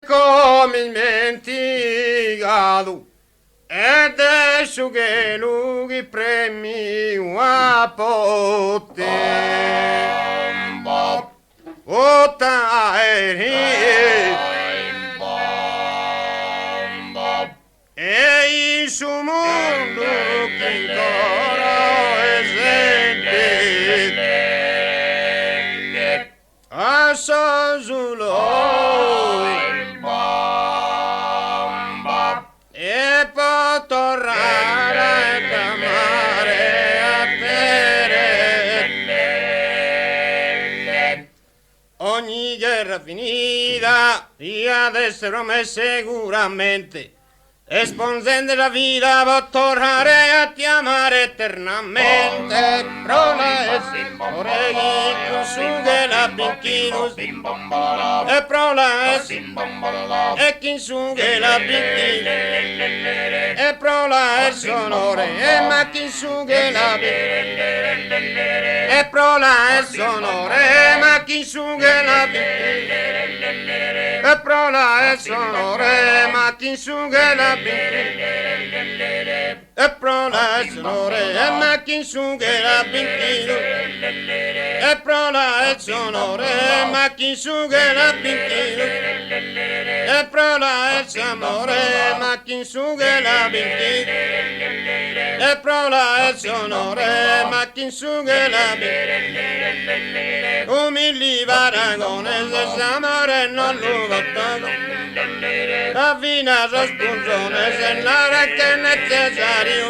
come dimenticato ed adesso che lui premi a poter e il suo mondo che ancora esiste a solo e può tornare a chiamare a te. Ogni guerra finita e adesso me sicuramente esponsente la vita può tornare a chiamare eternamente. Prola e orecchi su che la picchino e prola e chi su che la picchino e prola e sonore e ma chi su che la picchino e prola e sonore e ma chi su che la picchino e prola e sonore ma chi su che la e prola e sonore e ma chi su che la picchino e prola e sonore ma chi su che la picchino e prola e sonore ma chi su che la picchino e prola e sonore ma chi su che la picchino umili paragone se s'amore non lo votato la fine sospunzone se non è che necessario